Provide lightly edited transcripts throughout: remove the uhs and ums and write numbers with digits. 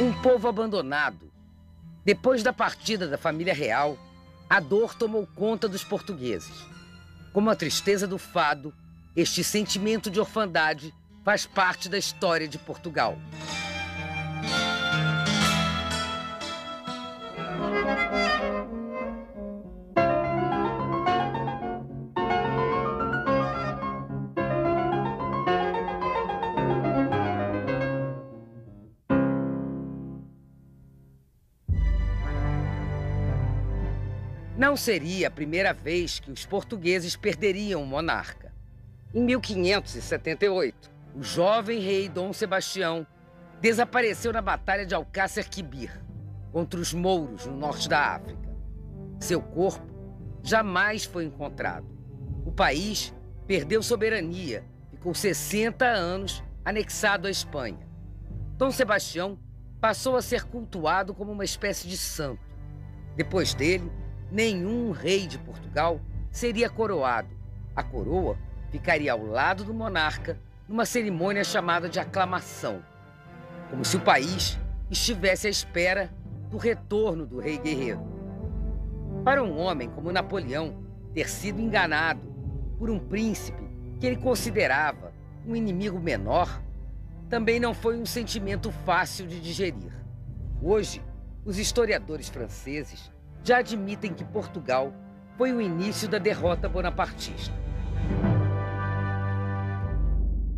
Um povo abandonado. Depois da partida da família real, a dor tomou conta dos portugueses. Como a tristeza do fado, este sentimento de orfandade faz parte da história de Portugal. Não seria a primeira vez que os portugueses perderiam um monarca. Em 1578, o jovem rei Dom Sebastião desapareceu na Batalha de Alcácer Quibir, contra os mouros no norte da África. Seu corpo jamais foi encontrado. O país perdeu soberania, ficou 60 anos anexado à Espanha. Dom Sebastião passou a ser cultuado como uma espécie de santo. Depois dele, nenhum rei de Portugal seria coroado. A coroa ficaria ao lado do monarca numa cerimônia chamada de aclamação, como se o país estivesse à espera do retorno do rei guerreiro. Para um homem como Napoleão, ter sido enganado por um príncipe que ele considerava um inimigo menor também não foi um sentimento fácil de digerir. Hoje, os historiadores franceses já admitem que Portugal foi o início da derrota bonapartista.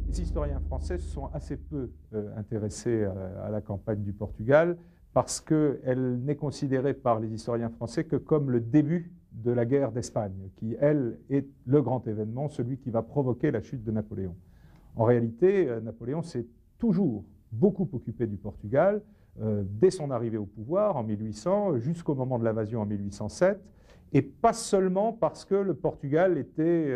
Les historiens français sont assez peu intéressés à la campagne du Portugal parce qu'elle n'est considérée par les historiens français que comme le début de la guerre d'Espagne, qui, elle, est le grand événement, celui qui va provoquer la chute de Napoléon. En réalité, Napoléon s'est toujours beaucoup occupé du Portugal, dès son arrivée au pouvoir en 1800 jusqu'au moment de l'invasion en 1807, et pas seulement parce que le Portugal était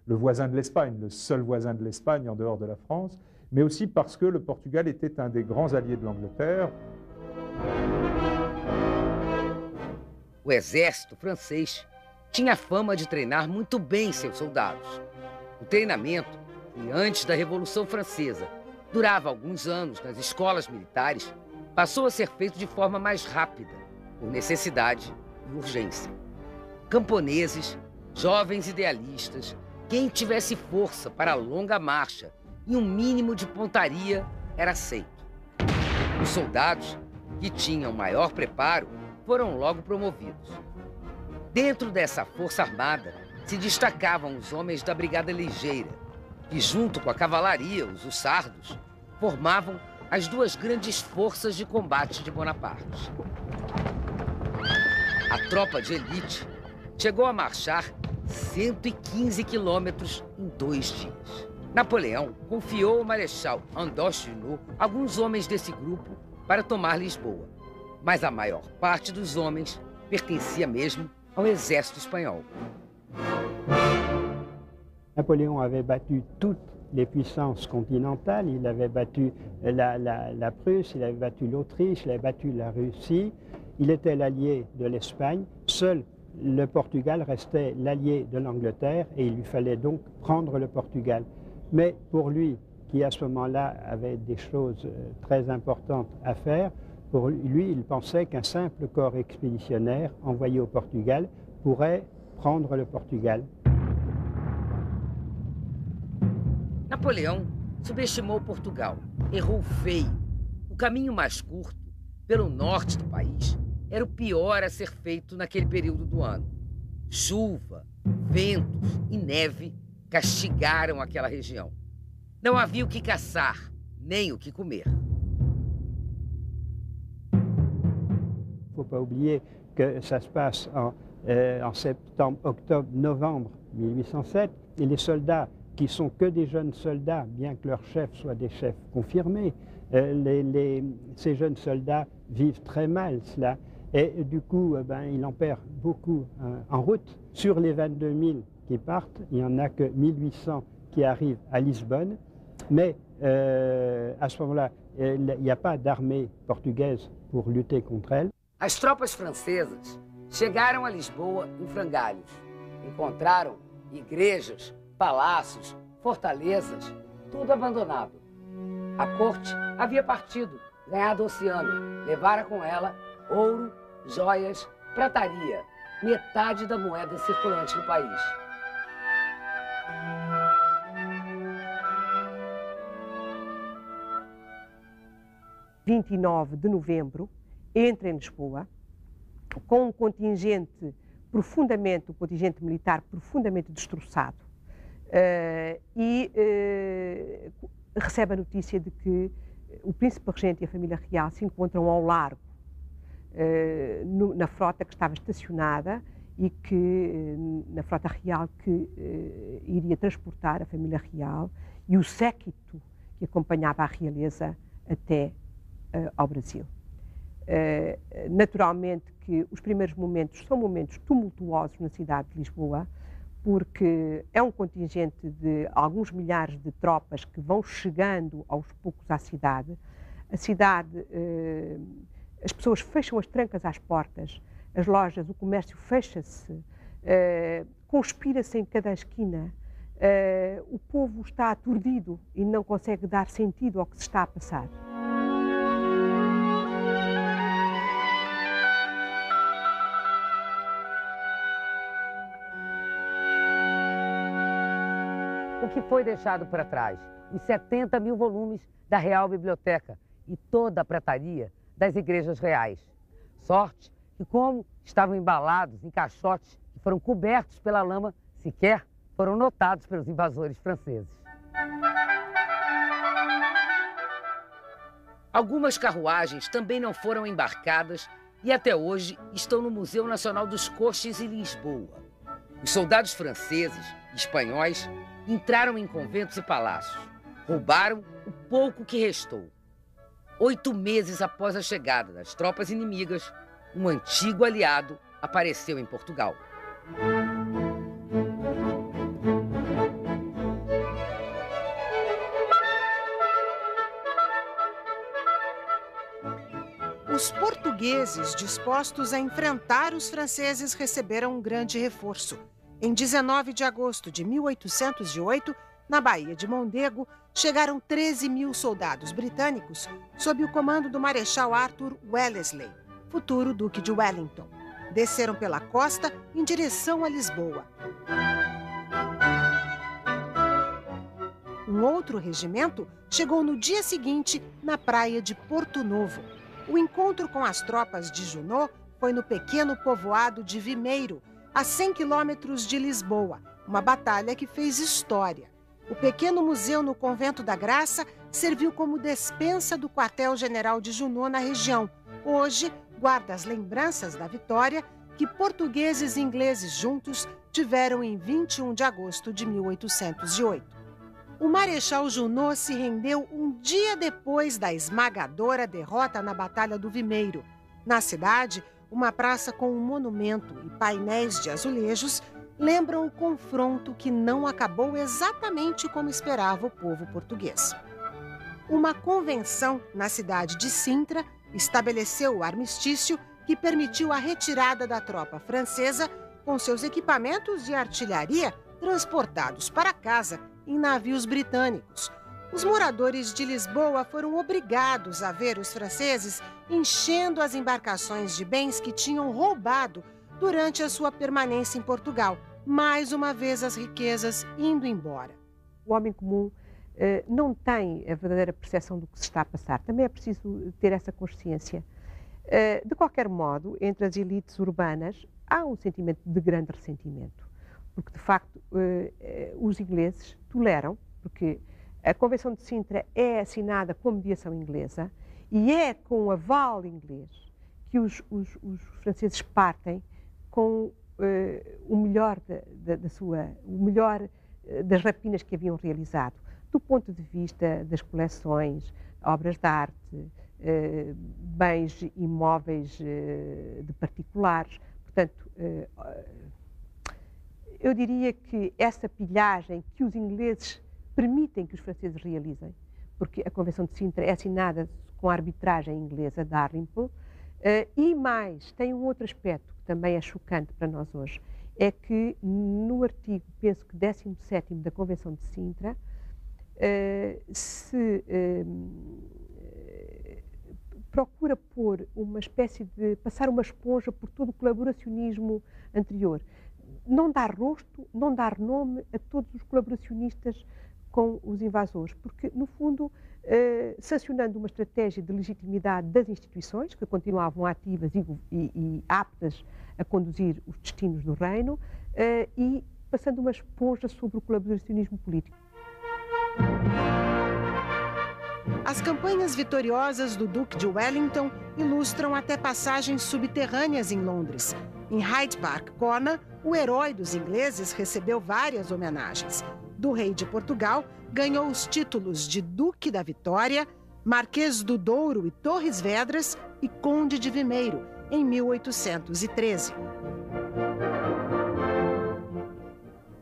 le voisin de l'Espagne, le seul voisin de l'Espagne en dehors de la France, mais aussi parce que le Portugal était un des grands alliés de l'Angleterre. O exército francês tinha fama de treinar muito bem seus soldados. O treinamento, que antes da Revolução Francesa durava alguns anos nas escolas militares, passou a ser feito de forma mais rápida, por necessidade e urgência. Camponeses, jovens idealistas, quem tivesse força para a longa marcha e um mínimo de pontaria era aceito. Os soldados, que tinham maior preparo, foram logo promovidos. Dentro dessa força armada se destacavam os homens da Brigada Ligeira, que junto com a cavalaria, os hussardos, formavam as duas grandes forças de combate de Bonaparte. A tropa de elite chegou a marchar 115 quilômetros em 2 dias. Napoleão confiou ao marechal Andoche Junot alguns homens desse grupo para tomar Lisboa, mas a maior parte dos homens pertencia mesmo ao exército espanhol. Napoléon avait battu toutes les puissances continentales, il avait battu la Prusse, il avait battu l'Autriche, il avait battu la Russie, il était l'allié de l'Espagne, seul le Portugal restait l'allié de l'Angleterre et il lui fallait donc prendre le Portugal. Mais pour lui, qui à ce moment-là avait des choses très importantes à faire, pour lui, il pensait qu'un simple corps expéditionnaire envoyé au Portugal pourrait prendre le Portugal. Napoleão subestimou Portugal, errou feio. O caminho mais curto, pelo norte do país, era o pior a ser feito naquele período do ano. Chuva, ventos e neve castigaram aquela região. Não havia o que caçar, nem o que comer. Il ne faut pas oublier que ça se passe en septembre, octobre, novembre 1807, et les soldats qui sont que des jeunes soldats, bien que leurs chefs soient des chefs confirmés, ces jeunes soldats vivent très mal cela. Et du coup, il en perd beaucoup en route. Sur les 22 000 qui partent, il n'y en a que 1800 qui arrivent à Lisbonne. Mais à ce moment-là, il n'y a pas d'armée portugaise pour lutter contre elle. As tropas francesas chegaram a Lisboa em frangalhos. Encontraram igrejas, palácios, fortalezas, tudo abandonado. A corte havia partido, ganhado o oceano, levara com ela ouro, joias, prataria, metade da moeda circulante no país. Dia 29 de novembro, entra em Lisboa, com um contingente militar profundamente destroçado, recebe a notícia de que o príncipe regente e a família real se encontram ao largo, na frota que estava estacionada e que, na frota real que iria transportar a família real e o séquito que acompanhava a realeza até ao Brasil. Naturalmente que os primeiros momentos são momentos tumultuosos na cidade de Lisboa, porque é um contingente de alguns milhares de tropas que vão chegando aos poucos à cidade. A cidade, as pessoas fecham as trancas às portas, as lojas, o comércio fecha-se, conspira-se em cada esquina, o povo está aturdido e não consegue dar sentido ao que se está a passar. O que foi deixado para trás? Os 70 mil volumes da Real Biblioteca e toda a prataria das igrejas reais. Sorte que, como estavam embalados em caixotes que foram cobertos pela lama, sequer foram notados pelos invasores franceses. Algumas carruagens também não foram embarcadas e até hoje estão no Museu Nacional dos Coches em Lisboa. Os soldados franceses e espanhóis entraram em conventos e palácios, roubaram o pouco que restou. 8 meses após a chegada das tropas inimigas, um antigo aliado apareceu em Portugal. Os portugueses, dispostos a enfrentar os franceses, receberam um grande reforço. Em 19 de agosto de 1808, na Baía de Mondego, chegaram 13 mil soldados britânicos sob o comando do Marechal Arthur Wellesley, futuro Duque de Wellington. Desceram pela costa em direção a Lisboa. Um outro regimento chegou no dia seguinte na praia de Porto Novo. O encontro com as tropas de Junot foi no pequeno povoado de Vimeiro, a 100 quilômetros de Lisboa, uma batalha que fez história. O pequeno museu no Convento da Graça serviu como despensa do quartel-general de Junot na região. Hoje, guarda as lembranças da vitória que portugueses e ingleses juntos tiveram em 21 de agosto de 1808. O Marechal Junot se rendeu um dia depois da esmagadora derrota na Batalha do Vimeiro. Na cidade, uma praça com um monumento e painéis de azulejos lembram o confronto que não acabou exatamente como esperava o povo português. Uma convenção na cidade de Sintra estabeleceu o armistício que permitiu a retirada da tropa francesa com seus equipamentos de artilharia transportados para casa em navios britânicos. Os moradores de Lisboa foram obrigados a ver os franceses enchendo as embarcações de bens que tinham roubado durante a sua permanência em Portugal. Mais uma vez as riquezas indo embora. O homem comum não tem a verdadeira percepção do que se está a passar. Também é preciso ter essa consciência. De qualquer modo, entre as elites urbanas há um sentimento de grande ressentimento. Porque, de facto, os ingleses toleram, porque a Convenção de Sintra é assinada com a mediação inglesa e é com o aval inglês que os franceses partem com o melhor das rapinas que haviam realizado, do ponto de vista das coleções, obras de arte, bens imóveis de particulares. Portanto, eu diria que essa pilhagem que os ingleses permitem que os franceses realizem, porque a Convenção de Sintra é assinada com a arbitragem inglesa, Dalrymple, e mais, tem um outro aspecto que também é chocante para nós hoje, é que no artigo, penso que 17º da Convenção de Sintra, se procura pôr uma espécie de passar uma esponja por todo o colaboracionismo anterior. Não dar rosto, não dar nome a todos os colaboracionistas com os invasores, porque, no fundo, sancionando uma estratégia de legitimidade das instituições, que continuavam ativas e aptas a conduzir os destinos do reino, e passando uma esponja sobre o colaboracionismo político. As campanhas vitoriosas do Duque de Wellington ilustram até passagens subterrâneas em Londres. Em Hyde Park Corner, o herói dos ingleses recebeu várias homenagens. Do rei de Portugal, ganhou os títulos de Duque da Vitória, Marquês do Douro e Torres Vedras e Conde de Vimeiro, em 1813.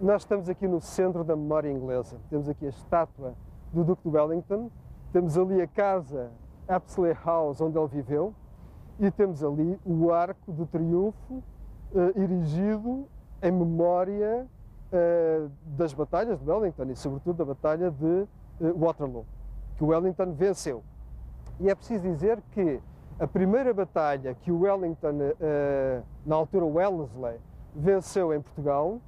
Nós estamos aqui no centro da memória inglesa. Temos aqui a estátua do Duque de Wellington, temos ali a casa Apsley House, onde ele viveu, e temos ali o Arco do Triunfo, erigido em memória das batalhas de Wellington e, sobretudo, da batalha de Waterloo, que o Wellington venceu. E é preciso dizer que a primeira batalha que o Wellington, na altura Wellesley, venceu em Portugal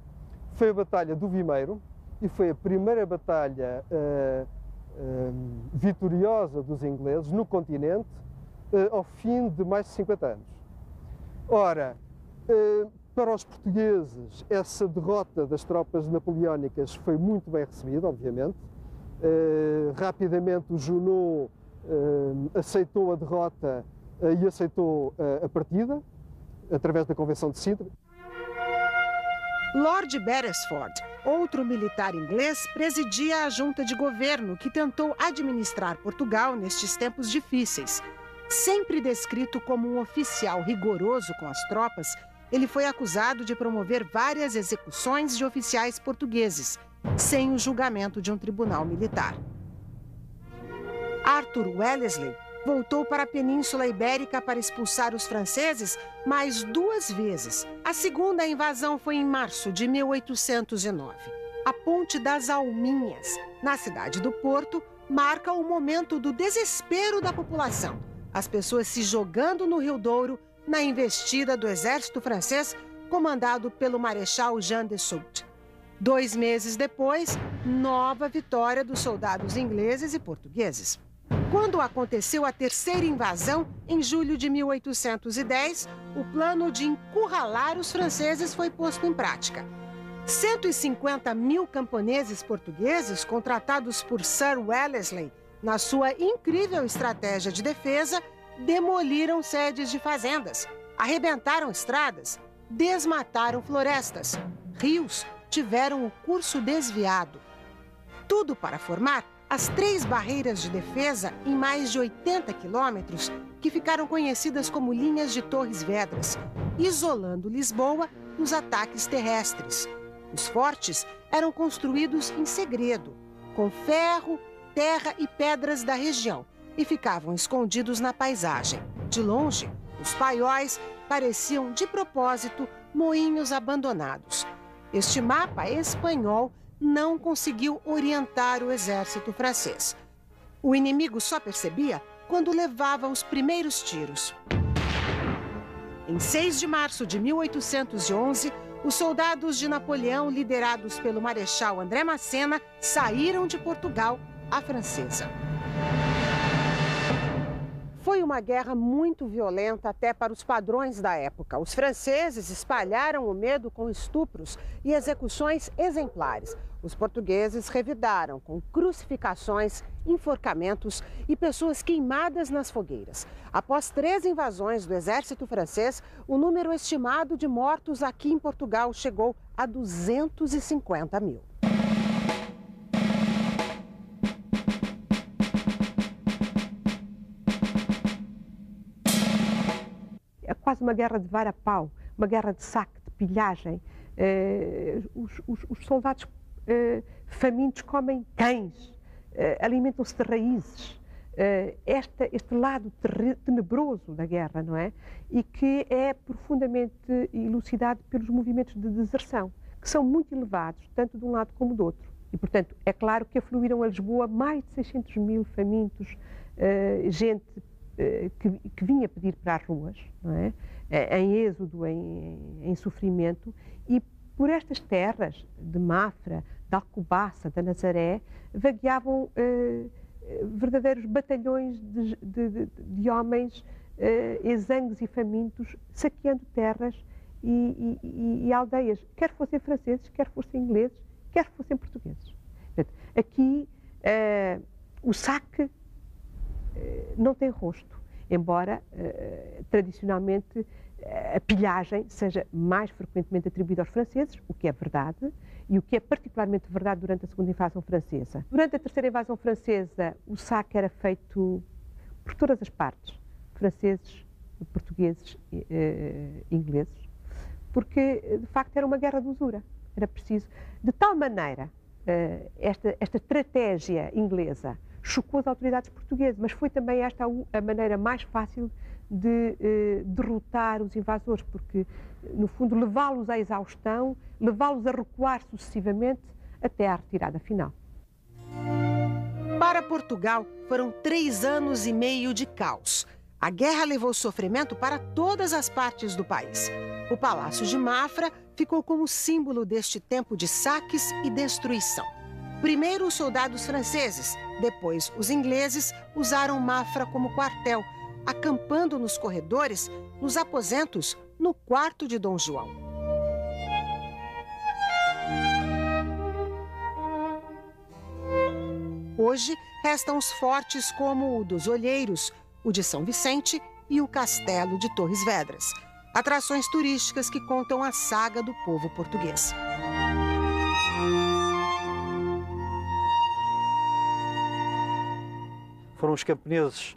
foi a Batalha do Vimeiro e foi a primeira batalha vitoriosa dos ingleses no continente ao fim de mais de 50 anos. Ora, para os portugueses, essa derrota das tropas napoleónicas foi muito bem recebida, obviamente. Rapidamente o Junot aceitou a derrota e aceitou a partida, através da Convenção de Sintra. Lord Beresford, outro militar inglês, presidia a junta de governo que tentou administrar Portugal nestes tempos difíceis. Sempre descrito como um oficial rigoroso com as tropas, ele foi acusado de promover várias execuções de oficiais portugueses, sem o julgamento de um tribunal militar. Arthur Wellesley voltou para a Península Ibérica para expulsar os franceses mais 2 vezes. A segunda invasão foi em março de 1809. A Ponte das Alminhas, na cidade do Porto, marca o momento do desespero da população. As pessoas se jogando no Rio Douro na investida do exército francês, comandado pelo Marechal Jean de Soult. 2 meses depois, nova vitória dos soldados ingleses e portugueses. Quando aconteceu a terceira invasão, em julho de 1810, o plano de encurralar os franceses foi posto em prática. 150 mil camponeses portugueses, contratados por Sir Wellesley, na sua incrível estratégia de defesa, demoliram sedes de fazendas, arrebentaram estradas, desmataram florestas. Rios tiveram o curso desviado. Tudo para formar as 3 barreiras de defesa em mais de 80 quilômetros, que ficaram conhecidas como linhas de Torres Vedras, isolando Lisboa dos ataques terrestres. Os fortes eram construídos em segredo, com ferro, terra e pedras da região, e ficavam escondidos na paisagem. De longe, os paióis pareciam, de propósito, moinhos abandonados. Este mapa espanhol não conseguiu orientar o exército francês. O inimigo só percebia quando levava os primeiros tiros. Em 6 de março de 1811, os soldados de Napoleão, liderados pelo Marechal André Massena, saíram de Portugal à francesa. Foi uma guerra muito violenta até para os padrões da época. Os franceses espalharam o medo com estupros e execuções exemplares. Os portugueses revidaram com crucificações, enforcamentos e pessoas queimadas nas fogueiras. Após 3 invasões do exército francês, o número estimado de mortos aqui em Portugal chegou a 250 mil. É quase uma guerra de vara-pau, uma guerra de saque, de pilhagem. Os soldados famintos comem cães, alimentam-se de raízes. Este lado tenebroso da guerra, não é? E que é profundamente elucidado pelos movimentos de deserção, que são muito elevados, tanto de um lado como do outro. E, portanto, é claro que afluíram a Lisboa mais de 600 mil famintos, gente que vinha pedir para as ruas, não é? Em êxodo, em sofrimento, e por estas terras de Mafra, de Alcobaça, da Nazaré, vagueavam verdadeiros batalhões de homens exangues e famintos, saqueando terras e aldeias, quer fossem franceses, quer fossem ingleses, quer fossem portugueses. Portanto, aqui o saque não tem rosto, embora tradicionalmente a pilhagem seja mais frequentemente atribuída aos franceses, o que é verdade, e o que é particularmente verdade durante a segunda invasão francesa. Durante a terceira invasão francesa, o saque era feito por todas as partes, franceses, portugueses, ingleses, porque de facto era uma guerra de usura. Era preciso, de tal maneira, esta estratégia inglesa chocou as autoridades portuguesas, mas foi também esta a maneira mais fácil de derrotar os invasores, porque, no fundo, levá-los à exaustão, levá-los a recuar sucessivamente até à retirada final. Para Portugal, foram 3 anos e meio de caos. A guerra levou sofrimento para todas as partes do país. O Palácio de Mafra ficou como símbolo deste tempo de saques e destruição. Primeiro os soldados franceses, depois os ingleses usaram Mafra como quartel, acampando nos corredores, nos aposentos, no quarto de Dom João. Hoje, restam os fortes como o dos Olheiros, o de São Vicente e o Castelo de Torres Vedras. Atrações turísticas que contam a saga do povo português. Foram os camponeses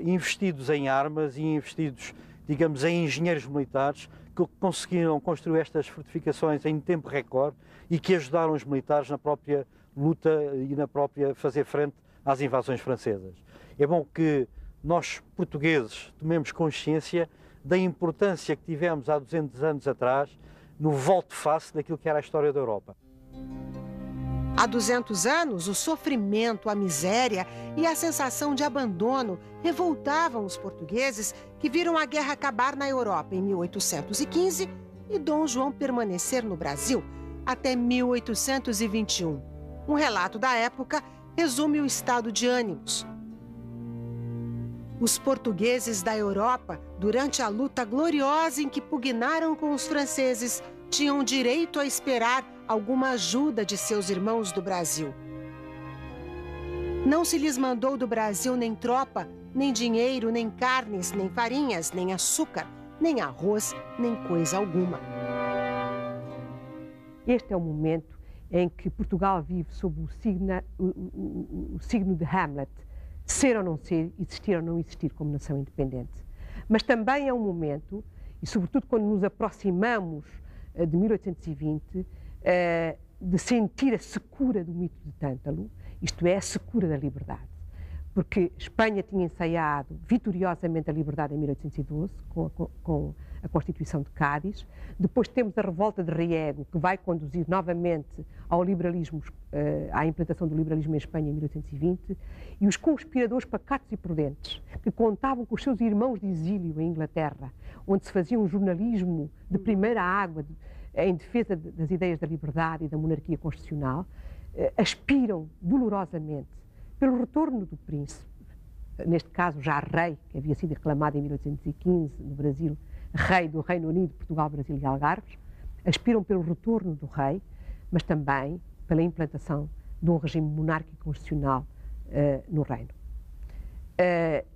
investidos em armas e investidos, digamos, em engenheiros militares que conseguiram construir estas fortificações em tempo recorde e que ajudaram os militares na própria luta e na própria fazer frente às invasões francesas. É bom que nós, portugueses, tomemos consciência da importância que tivemos há 200 anos atrás no volte-face daquilo que era a história da Europa. Há 200 anos, o sofrimento, a miséria e a sensação de abandono revoltavam os portugueses que viram a guerra acabar na Europa em 1815 e Dom João permanecer no Brasil até 1821. Um relato da época resume o estado de ânimos. Os portugueses da Europa, durante a luta gloriosa em que pugnaram com os franceses, tinham direito a esperar alguma ajuda de seus irmãos do Brasil. Não se lhes mandou do Brasil nem tropa, nem dinheiro, nem carnes, nem farinhas, nem açúcar, nem arroz, nem coisa alguma. Este é o momento em que Portugal vive sob o signo de Hamlet, ser ou não ser, existir ou não existir como nação independente. Mas também é um momento, e sobretudo quando nos aproximamos de 1820, de sentir a secura do mito de Tântalo, isto é, a secura da liberdade. Porque Espanha tinha ensaiado vitoriosamente a liberdade em 1812, com a Constituição de Cádiz. Depois temos a revolta de Riego, que vai conduzir novamente ao liberalismo, à implantação do liberalismo em Espanha em 1820, e os conspiradores pacatos e prudentes, que contavam com os seus irmãos de exílio em Inglaterra, onde se fazia um jornalismo de primeira água, em defesa das ideias da liberdade e da monarquia constitucional, aspiram dolorosamente pelo retorno do príncipe, neste caso já rei, que havia sido aclamado em 1815 no Brasil, rei do Reino Unido, Portugal, Brasil e Algarves, aspiram pelo retorno do rei, mas também pela implantação de um regime monárquico constitucional no reino.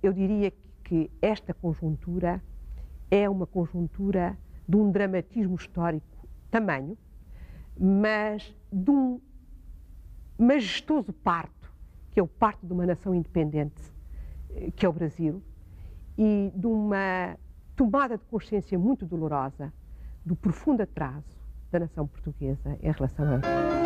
Eu diria que esta conjuntura é uma conjuntura de um dramatismo histórico tamanho, mas de um majestoso parto, que é o parto de uma nação independente, que é o Brasil, e de uma tomada de consciência muito dolorosa do profundo atraso da nação portuguesa em relação a